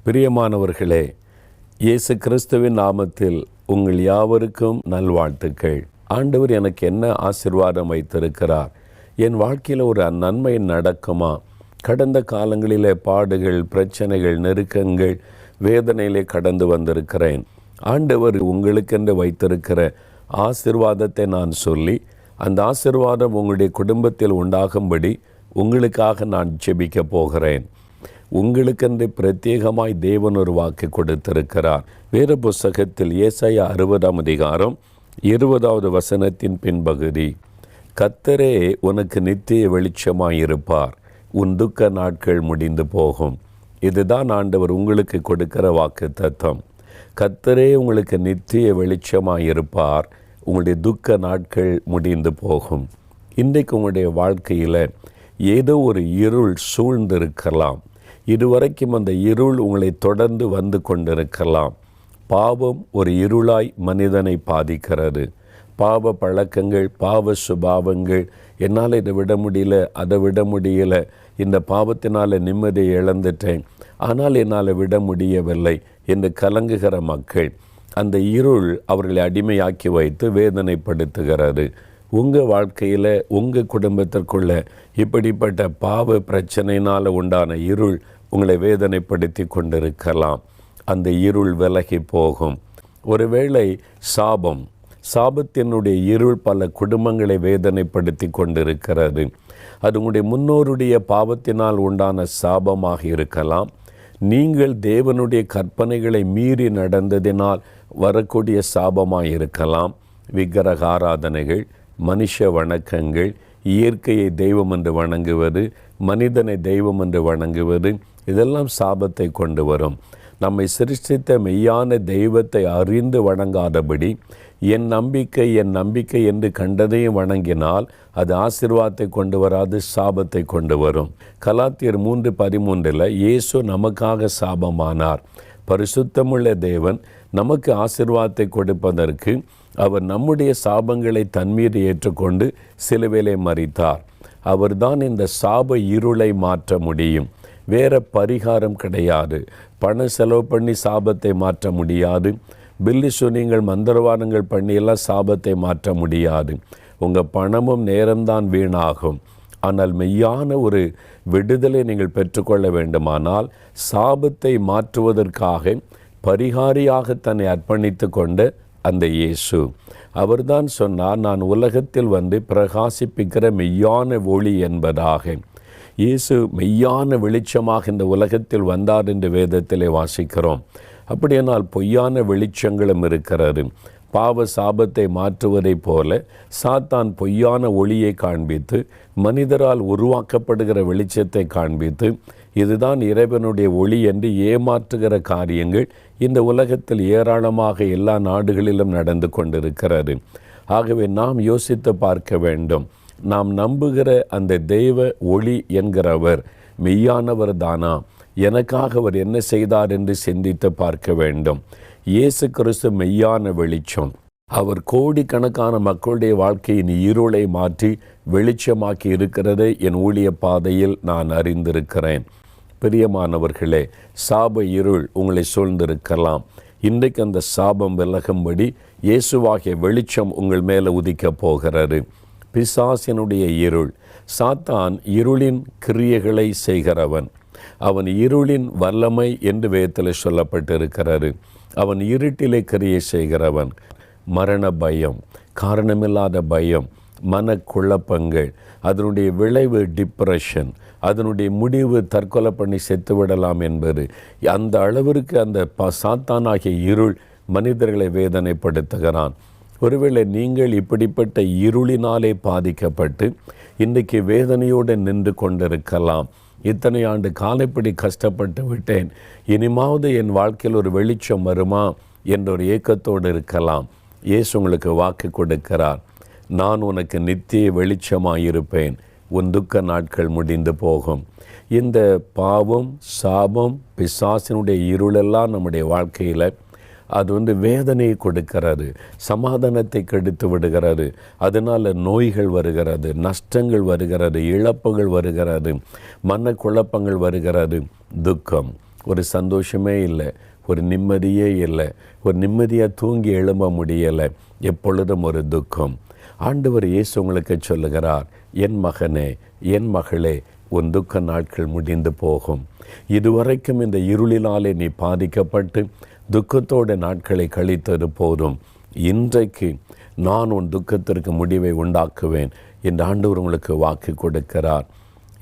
பிரியமானவர்களே, இயேசு கிறிஸ்துவின் நாமத்தில் உங்கள் யாவருக்கும் நல்வாழ்த்துக்கள். ஆண்டவர் எனக்கு என்ன ஆசீர்வாதம் வைத்திருக்கிறார், என் வாழ்க்கையில் ஒரு நன்மை நடக்குமா? கடந்த காலங்களிலே பாடுகள், பிரச்சனைகள், நெருக்கங்கள், வேதனையிலே கடந்து வந்திருக்கிறேன். ஆண்டவர் உங்களுக்கென்று வைத்திருக்கிற ஆசீர்வாதத்தை நான் சொல்லி, அந்த ஆசீர்வாதம் உங்களுடைய குடும்பத்தில் உண்டாகும்படி உங்களுக்காக நான் ஜெபிக்க போகிறேன். உங்களுக்கென்று பிரத்யேகமாய் தேவன் ஒரு வாக்கு கொடுத்திருக்கிறார். வேத புஸ்தகத்தில் ஏசாயா 60ஆம் அதிகாரம் 20வது வசனத்தின் பின்பகுதி, கர்த்தரே உனக்கு நித்திய வெளிச்சமாயிருப்பார், உன் துக்க நாட்கள் முடிந்து போகும். இதுதான் ஆண்டவர் உங்களுக்கு கொடுக்கிற வாக்கு தத்தம். கர்த்தரே உங்களுக்கு நித்திய வெளிச்சமாயிருப்பார், உங்களுடைய துக்க நாட்கள் முடிந்து போகும். இன்றைக்கு உங்களுடைய வாழ்க்கையில் ஏதோ ஒரு இருள் சூழ்ந்திருக்கலாம். இதுவரைக்கும் அந்த இருள் உங்களை தொடர்ந்து வந்து கொண்டிருக்கலாம். பாவம் ஒரு இருளாய் மனிதனை பாதிக்கிறது. பாவ பழக்கங்கள், பாவ சுபாவங்கள், என்னால் இதை விட முடியல, அதை விட முடியலை, இந்த பாவத்தினால் நிம்மதியை இழந்துட்டேன், ஆனால் என்னால் விட முடியவில்லை என்று கலங்குகிற மக்கள், அந்த இருள் அவர்களை அடிமையாக்கி வைத்து வேதனைப்படுத்துகிறது. உங்கள் வாழ்க்கையில், உங்கள் குடும்பத்திற்குள்ள இப்படிப்பட்ட பாவ பிரச்சனையினால் உண்டான இருள் உங்களை வேதனைப்படுத்தி கொண்டிருக்கலாம். அந்த இருள் விலகி போகும். ஒருவேளை சாபத்தினுடைய இருள் பல குடும்பங்களை வேதனைப்படுத்தி கொண்டிருக்கிறது. அது உங்களுடைய முன்னோருடைய பாவத்தினால் உண்டான சாபமாக இருக்கலாம். நீங்கள் தேவனுடைய கற்பனைகளை மீறி நடந்ததினால் வரக்கூடிய சாபமாக இருக்கலாம். விக்கிரக ஆராதனைகள், மனுஷ வணக்கங்கள், இயற்கையை தெய்வம் என்று வணங்குவது, மனிதனை தெய்வம் என்று வணங்குவது, இதெல்லாம் சாபத்தை கொண்டு வரும். நம்மை சிருஷ்டித்த மெய்யான தெய்வத்தை அறிந்து வணங்காதபடி என் நம்பிக்கை என்று கண்டதையும் வணங்கினால் அது ஆசீர்வாதத்தை கொண்டு வராது, சாபத்தை கொண்டு வரும். கலாத்தியர் 3:13 இயேசு நமக்காக சாபமானார். பரிசுத்தமுள்ள தேவன் நமக்கு ஆசீர்வாதத்தை கொடுப்பதற்கு அவர் நம்முடைய சாபங்களை தன்மீது ஏற்றுக்கொண்டு சிலுவையிலே மரித்தார். அவர்தான் இந்த சாப இருளை மாற்ற முடியும். வேறு பரிகாரம் கிடையாது. பணம் செலவு பண்ணி சாபத்தை மாற்ற முடியாது. பில்லி சூனியங்கள், மந்திரவாதங்கள் பண்ணியெல்லாம் சாபத்தை மாற்ற முடியாது. உங்கள் பணமும் நேரம்தான் வீணாகும். ஆனால் மெய்யான ஒரு விடுதலை நீங்கள் பெற்றுக்கொள்ள வேண்டுமானால், சாபத்தை மாற்றுவதற்காக பரிகாரியாக தன்னை அர்ப்பணித்து கொண்ட அந்த இயேசு, அவர்தான் சொன்னார், நான் உலகத்தில் வந்து பிரகாசிப்பிக்கிற மெய்யான ஒளி என்பதாக. இயேசு மெய்யான வெளிச்சமாக இந்த உலகத்தில் வந்தார் என்று வேதத்திலே வாசிக்கிறோம். அப்படியானால் பொய்யான வெளிச்சங்களும் இருக்கிறது. பாவ சாபத்தை மாற்றுவதைப் போல சாத்தான் பொய்யான ஒளியை காண்பித்து, மனிதரால் உருவாக்கப்படுகிற வெளிச்சத்தை காண்பித்து, இதுதான் இறைவனுடைய ஒளி என்று ஏமாற்றுகிற காரியங்கள் இந்த உலகத்தில் ஏராளமாக எல்லா நாடுகளிலும் நடந்து கொண்டிருக்கிறது. ஆகவே நாம் யோசித்து பார்க்க வேண்டும். நாம் நம்புகிற அந்த தெய்வ ஒளி என்கிறவர் மெய்யானவர் தானா? எனக்காக அவர் என்ன செய்தார் என்று சிந்தித்து பார்க்க வேண்டும். இயேசு கிறிஸ்து மெய்யான வெளிச்சம். அவர் கோடிக்கணக்கான மக்களுடைய வாழ்க்கையின் இருளை மாற்றி வெளிச்சமாக்கி இருக்கிறதை என் ஊழிய பாதையில் நான் அறிந்திருக்கிறேன். பிரியமானவர்களே, சாப இருள் உங்களை சூழ்ந்திருக்கலாம். இன்றைக்கு அந்த சாபம் விலகும்படி இயேசுவாகிய வெளிச்சம் உங்கள் மேலே உதிக்கப் போகிறது. பிசாசினுடைய இருள், சாத்தான் இருளின் கிரியைகளை செய்கிறவன். அவன் இருளின் வல்லமை என்று வேதத்தில் சொல்லப்பட்டிருக்கிறது. அவன் இருட்டிலே கிரியை செய்கிறவன். மரண பயம், காரணமில்லாத பயம், மனக்குழப்பங்கள், அதனுடைய விளைவு டிப்ரெஷன், அதனுடைய முடிவு தற்கொலை பண்ணி செத்துவிடலாம் என்பது, அந்த அளவிற்கு அந்த சாத்தானாகிய இருள் மனிதர்களை வேதனைப்படுத்துகிறான். ஒருவேளை நீங்கள் இப்படிப்பட்ட இருளினாலே பாதிக்கப்பட்டு இன்றைக்கு வேதனையோடு நின்று கொண்டிருக்கலாம். இத்தனை ஆண்டு காலைப்படி கஷ்டப்பட்டு விட்டேன், இனிமாவது என் வாழ்க்கையில் ஒரு வெளிச்சம் வருமா என்ற ஒரு ஏக்கத்தோடு இருக்கலாம். இயேசு உங்களுக்கு வாக்கு கொடுக்கிறார், நான் உனக்கு நித்திய வெளிச்சமாயிருப்பேன், உன் துக்க நாட்கள் முடிந்து போகும். இந்த பாவம், சாபம், பிசாசினுடைய இருளெல்லாம் நம்முடைய வாழ்க்கையில் அது வேதனையை கொடுக்கிறது, சமாதானத்தை கெடுத்து விடுகிறது. அதனால் நோய்கள் வருகிறது, நஷ்டங்கள் வருகிறது, இழப்புகள் வருகிறது, மனக்குழப்பங்கள் வருகிறது, துக்கம். ஒரு சந்தோஷமே இல்லை, ஒரு நிம்மதியே இல்லை, ஒரு நிம்மதியாக தூங்கி எழும்ப முடியலை, எப்பொழுதும் ஒரு துக்கம். ஆண்டவர் இயேசு உங்களுக்கு சொல்லுகிறார், என் மகனே, என் மகளே, உன் துக்க நாட்கள் முடிந்து போகும். இதுவரைக்கும் இந்த இருளினாலே நீ பாதிக்கப்பட்டு துக்கத்தோட நாட்களை கழித்தது போதும். இன்றைக்கு நான் உன் துக்கத்திற்கு முடிவை உண்டாக்குவேன் என்று ஆண்டவர் உங்களுக்கு வாக்கு கொடுக்கிறார்.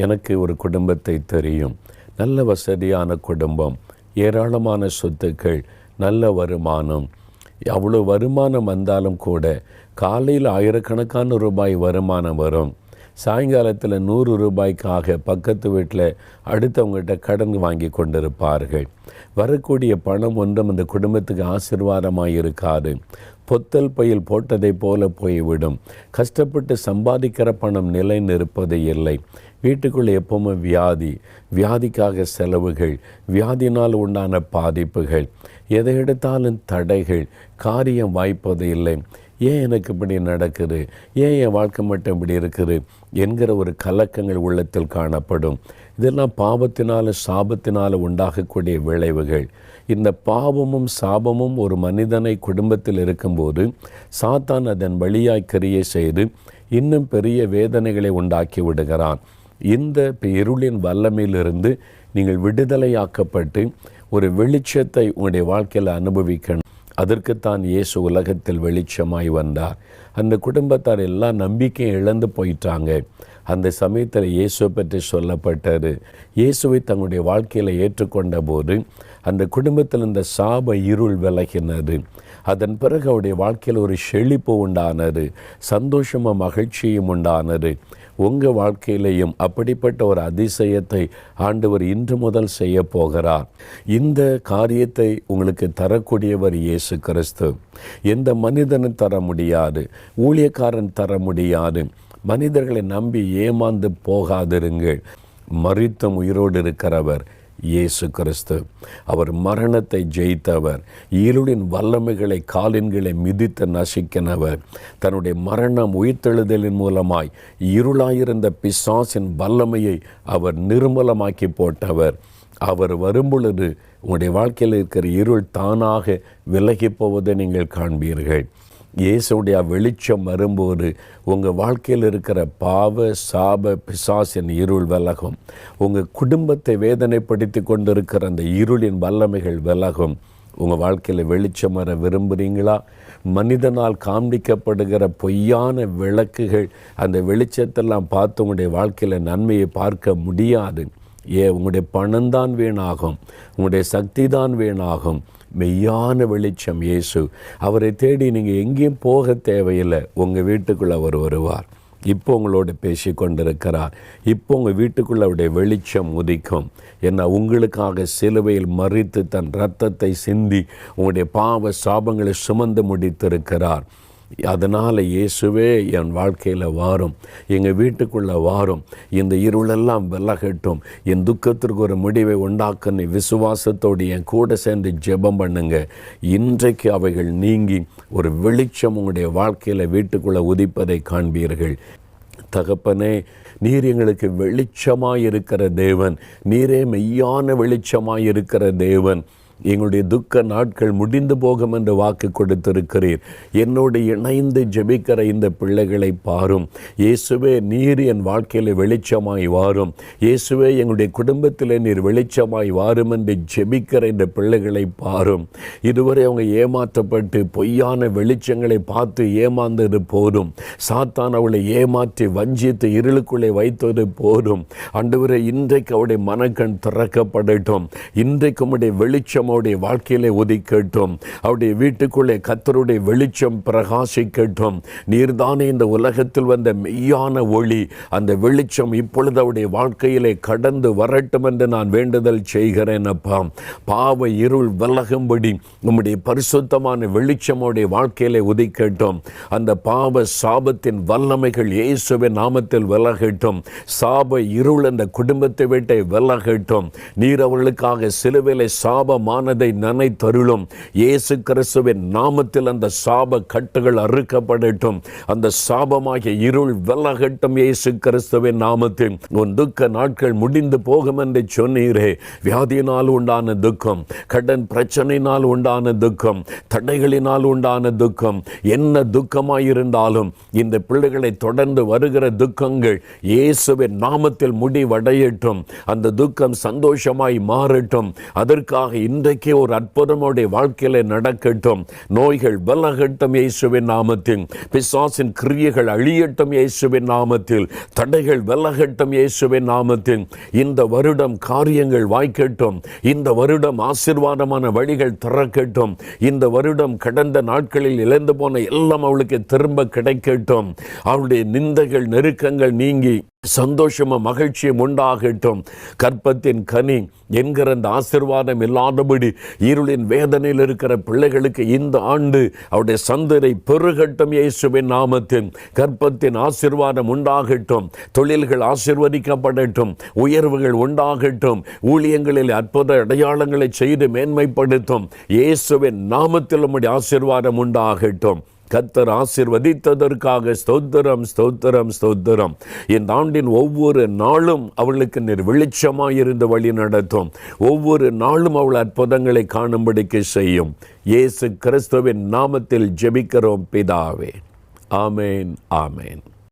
எனக்கு ஒரு குடும்பத்தை தெரியும், நல்ல வசதியான குடும்பம், ஏராளமான சொத்துக்கள், நல்ல வருமானம். அவ்வளோ வருமானம் வந்தாலும் கூட காலையில் ஆயிரக்கணக்கான ரூபாய் வருமானம் வரும், சாயங்காலத்தில் 100 ரூபாய்க்காக பக்கத்து வீட்டில் அடுத்தவங்ககிட்ட கடன் வாங்கி கொண்டிருப்பார்கள். வரக்கூடிய பணம் ஒன்றும் அந்த குடும்பத்துக்கு ஆசீர்வாதமாக இருக்காது, பொத்தல் பையில் போட்டதை போல போய்விடும். கஷ்டப்பட்டு சம்பாதிக்கிற பணம் நிலை நிற்பது இல்லை. வீட்டுக்குள்ளே எப்பவுமே வியாதிக்காக செலவுகள், வியாதினால் உண்டான பாதிப்புகள், எதை எடுத்தாலும் தடைகள், காரியம் வாய்ப்பது இல்லை. ஏன் எனக்கு இப்படி நடக்குது, ஏன் என் வாழ்க்கை மட்டும் இப்படி இருக்குது என்கிற ஒரு கலக்கங்கள் உள்ளத்தில் காணப்படும். இதெல்லாம் பாவத்தினால் சாபத்தினால் உண்டாகக்கூடிய விளைவுகள். இந்த பாவமும் சாபமும் ஒரு மனிதனை குடும்பத்தில் இருக்கும்போது சாத்தான் அதன் வழியாய் கிரியை செய்து இன்னும் பெரிய வேதனைகளை உண்டாக்கி விடுகிறான். இந்த இருளின் வல்லமையிலிருந்து நீங்கள் விடுதலையாக்கப்பட்டு ஒரு வெளிச்சத்தை உங்களுடைய வாழ்க்கையில் அனுபவிக்கணும். அதற்குத்தான் இயேசு உலகத்தில் வெளிச்சமாய் வந்தார். அந்த குடும்பத்தார் எல்லாம் நம்பிக்கையை இழந்து போயிட்டாங்க. அந்த சமயத்தில் இயேசுவை பற்றி சொல்லப்பட்டது. இயேசுவை தங்களுடைய வாழ்க்கையில் ஏற்றுக்கொண்ட போது அந்த குடும்பத்தில் இந்த சாப இருள் விலகினது. அதன் பிறகு அவருடைய வாழ்க்கையில் ஒரு செழிப்பு உண்டானது, சந்தோஷமும் மகிழ்ச்சியும் உண்டானது. உங்கள் வாழ்க்கையிலையும் அப்படிப்பட்ட ஒரு அதிசயத்தை ஆண்டவர் இன்று முதல் செய்ய போகிறார். இந்த காரியத்தை உங்களுக்கு தரக்கூடியவர் இயேசு கிறிஸ்து. எந்த மனிதனும் தர முடியாது, ஊழியக்காரன் தர முடியாது. மனிதர்களை நம்பி ஏமாந்து போகாதிருங்கள். மரித்தும் உயிரோடு இருக்கிறவர் இயேசு கிறிஸ்து. அவர் மரணத்தை ஜெயித்தவர், இருளின் வல்லமைகளை காலின்களை மிதித்து நசுக்கினவர். தன்னுடைய மரணம் உயிர்த்தெழுதலின் மூலமாய் இருளாயிருந்த பிசாசின் வல்லமையை அவர் நிர்மூலமாக்கி போட்டவர். அவர் வரும்பொழுது உங்களுடைய வாழ்க்கையில் இருக்கிற இருள் தானாக விலகி போவதை நீங்கள் காண்பீர்கள். இயேசுடைய வெளிச்சம் வரும்போது உங்கள் வாழ்க்கையில் இருக்கிற பாவ சாப பிசாசின் இருள் விலகும். உங்கள் குடும்பத்தை வேதனைப்படுத்தி கொண்டிருக்கிற அந்த இருளின் வல்லமைகள் விலகும். உங்கள் வாழ்க்கையில் வெளிச்சம் வர விரும்புகிறீங்களா? மனிதனால் காண்பிக்கப்படுகிற பொய்யான விளக்குகள், அந்த வெளிச்சத்தெல்லாம் பார்த்து உங்களுடைய வாழ்க்கையில் நன்மையை பார்க்க முடியாது. உங்களுடைய பணம்தான் வீணாகும், உங்களுடைய சக்தி தான் வீணாகும். மெய்யான வெளிச்சம் இயேசு. அவரை தேடி நீங்கள் எங்கேயும் போக தேவையில்லை, உங்கள் வீட்டுக்குள்ளே அவர் வருவார். இப்போ உங்களோட பேசி கொண்டிருக்கிறார். இப்போ உங்கள் வீட்டுக்குள்ளே அவருடைய வெளிச்சம் உதிக்கும். ஏன்னா உங்களுக்காக சிலுவையில் மரித்து தன் இரத்தத்தை சிந்தி உங்களுடைய பாவ சாபங்களை சுமந்து முடித்திருக்கிறார். அதனால் இயேசுவே என் வாழ்க்கையில் வாரும், எங்கள் வீட்டுக்குள்ளே வாரும், இந்த இருளெல்லாம் விலகட்டும், என் துக்கத்திற்கு ஒரு முடிவை உண்டாக்குன்னு விசுவாசத்தோடு என் கூட சேர்ந்து ஜெபம் பண்ணுங்க. இன்றைக்கு அவைகள் நீங்கி ஒரு வெளிச்சம் உங்களுடைய வாழ்க்கையில் வீட்டுக்குள்ளே உதிப்பதை காண்பீர்கள். தகப்பனே, நீர் எங்களுக்கு வெளிச்சமாயிருக்கிற தேவன், நீரே மெய்யான வெளிச்சமாயிருக்கிற தேவன். எங்களுடைய துக்க நாட்கள் முடிந்து போகும் என்று வாக்கு கொடுத்திருக்கிறீர். என்னோடு இணைந்து ஜெபிக்கிற இந்த பிள்ளைகளை பாரும். இயேசுவே, நீர் என் வாழ்க்கையில் வெளிச்சமாய் வாரும். இயேசுவே, எங்களுடைய குடும்பத்தில் நீர் வெளிச்சமாய் வாரும் என்று ஜெபிக்கிற இந்த பிள்ளைகளை பாரும். இதுவரை அவங்க ஏமாற்றப்பட்டு பொய்யான வெளிச்சங்களை பார்த்து ஏமாந்தது போதும். சாத்தான் அவளை ஏமாற்றி வஞ்சித்து இருளுக்குள்ளே வைத்தது போதும். ஆண்டவரே, இன்றைக்கு அவருடைய மனக்கண் திறக்கப்படட்டும். இன்றைக்கு உம்முடைய வெளிச்சம் அவருடைய வாழ்க்கையிலே ஒதுக்கட்டும். அவருடைய வீட்டுக்குள்ளே கர்த்தருடைய வெளிச்சம் பிரகாசிக்கட்டும். நீர்தானே இந்த உலகத்தில் வந்த மெய்யான ஒளி. அந்த வெளிச்சம் இப்பொழுது அவருடைய வாழ்க்கையிலே கடந்து வரட்டும் என்று நான் வேண்டுதல் செய்கிறேன் அப்பா. பாவ இருள் விலகும்படி நம்முடைய பரிசுத்தமான வெளிச்சம் அவருடைய வாழ்க்கையிலே உதிக்கட்டும். அந்த பாவ சாபத்தின் வல்லமைகள் இயேசுவின் நாமத்தில் விலகட்டும். சாப இருள் அந்த குடும்பத்தை விட்டு விலகட்டும். நீர் அவர்களுக்காக சிலுவையிலே சாப சாபமானதை நனைத்தருளும். இயேசு கிறிஸ்துவின் நாமத்தில் அந்த சாப கட்டுகள் அறுக்கப்படட்டும். அந்த சாபமாகிய இருள் விலகட்டும் இயேசு கிறிஸ்துவின் நாமத்தில். உன் துக்க நாட்கள் முடிந்து போகும் என்று சொன்னீரே. வியாதியினால் உண்டான துக்கம், கடன் பிரச்சனையினால் உண்டான துக்கம், தடைகளினால் உண்டான துக்கம், என்ன துக்கமாயிருந்தாலும் இந்த பிள்ளைகளை தொடர்ந்து வருகிற துக்கங்கள் இயேசுவின் நாமத்தில் முடிவடையட்டும். அந்த துக்கம் சந்தோஷமாய் மாறட்டும். அதற்காக இன்றைக்கே ஒரு அற்புதமுடைய வாழ்க்கையில நடக்கட்டும். நோய்கள் விலகட்டும் இயேசுவின் நாமத்தில். பிசாசின் கிரியைகள் அழியட்டும் இயேசுவின் நாமத்தில். தடைகள் விலகட்டும் இயேசுவின் நாமத்தில். இந்த வருடம் காரியங்கள் வாய்க்கட்டும். இந்த வருடம் ஆசீர்வாதமான வழிகள் திறக்கட்டும். இந்த வருடம் கடந்த நாட்களில் இழந்து போன எல்லாம் அவளுக்கு திரும்ப கிடைக்கட்டும். அவளுடைய நிந்தைகள் நெருக்கங்கள் நீங்கி சந்தோஷமும் மகிழ்ச்சியும் உண்டாகட்டும். கற்பத்தின் கனி என்கிற அந்த ஆசீர்வாதம் இல்லாதபடி இருளின் வேதனையில் இருக்கிற பிள்ளைகளுக்கு இந்த ஆண்டு அவருடைய சந்தரை பெருகட்டும் இயேசுவின் நாமத்தில். கற்பத்தின் ஆசீர்வாதம் உண்டாகட்டும். தொழில்கள் ஆசீர்வதிக்கப்படட்டும். உயர்வுகள் உண்டாகட்டும். ஊழியங்களில் அற்புத அடையாளங்களை செய்து மேன்மைப்படுத்தும் இயேசுவின் நாமத்தில் நம்முடைய ஆசீர்வாதம் உண்டாகட்டும். கர்த்தர் ஆசீர்வதித்ததற்காக ஸ்தோத்திரம், ஸ்தோத்திரம், ஸ்தோத்திரம். இந்த ஆண்டின் ஒவ்வொரு நாளும் அவளுக்கு நீர் வெளிச்சமாயிருந்து வழி நடத்தும். ஒவ்வொரு நாளும் அவள் அற்புதங்களை காணும்படிக்கு செய்யும். இயேசு கிறிஸ்துவின் நாமத்தில் ஜெபிக்கிறோம் பிதாவே. ஆமேன், ஆமேன்.